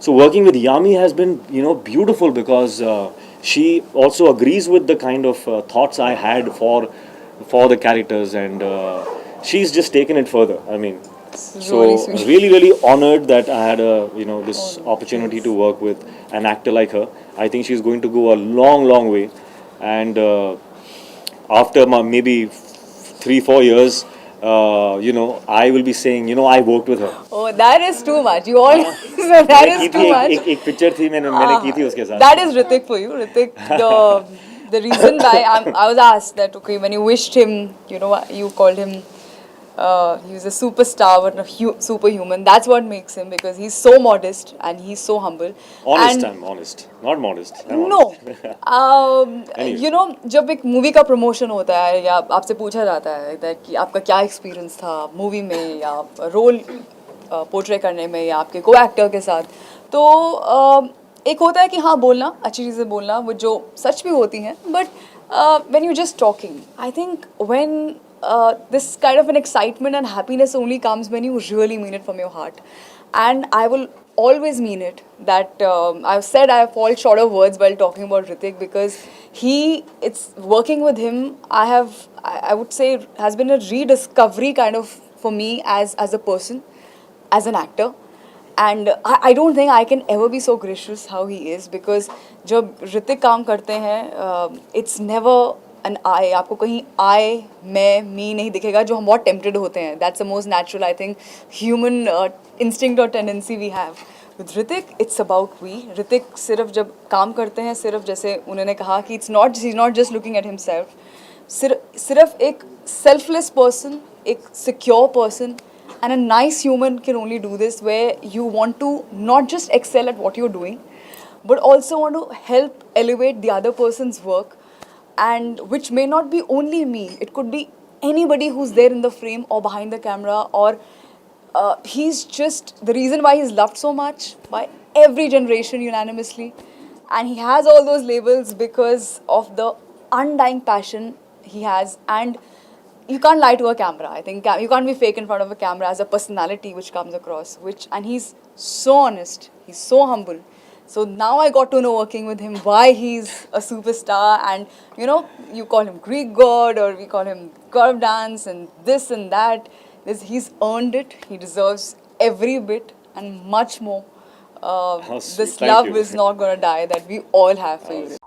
So working with Yami has been, beautiful because she also agrees with the kind of thoughts I had for the characters, and she's just taken it further. I mean, so Really sweet. really, really honored that I had this Oh, opportunity thanks. to work with an actor like her. I think she's going to go a long, long way, and after maybe 3-4 years, I will be saying, I worked with her. Oh, that is too much. You all, हाँ, that मैंने की is थी too much. एक picture थी मैंने की थी उसके साथ. That is Ritik for you. Ritik, the reason why I was asked that, okay, when you wished him, you know, you called him, he was a superstar but a superhuman. That's what makes him, because he's so modest and he's so humble. Honest, And I'm honest, not modest. I'm no honest. Anyway. You know जब एक movie का promotion होता है या आपसे पूछा जाता है that कि आपका क्या एक्सपीरियंस था मूवी में या रोल पोर्ट्रे करने में या आपके को एक्टर के साथ, तो एक होता है कि हाँ बोलना, अच्छी चीज़ें बोलना वो जो सच भी होती हैं, but when you're just talking, I think when this kind of an excitement and happiness only comes when you really mean it from your heart. And I will always mean it. That I've said I fall short of words while talking about Ritik, because it's working with him. I would say, has been a rediscovery kind of for me as a person, as an actor. And I don't think I can ever be so gracious how he is, because जब ऋतिक काम करते हैं, it's never an I. आपको कहीं I, मैं, me नहीं दिखेगा, जो हम बहुत tempted होते हैं. That's the most natural, I think, human instinct or tendency we have. With Hrithik, it's about we. Hrithik सिर्फ जब काम करते हैं, सिर्फ जैसे उन्होंने कहा कि he's not just looking at himself. सिर्फ एक selfless person, एक secure person, and a nice human can only do this, where you want to not just excel at what you're doing, but also want to help elevate the other person's work, and which may not be only me, it could be anybody who's there in the frame or behind the camera, or he's just the reason why he's loved so much by every generation unanimously. And he has all those labels because of the undying passion he has. And you can't lie to a camera. I think you can't be fake in front of a camera as a personality which comes across. And he's so honest. He's so humble. So now I got to know, working with him, why he's a superstar. And you call him Greek god, or we call him god of dance, and this and that. He's earned it. He deserves every bit and much more. How sweet. This Thank love you. is not gonna die that we all have for you.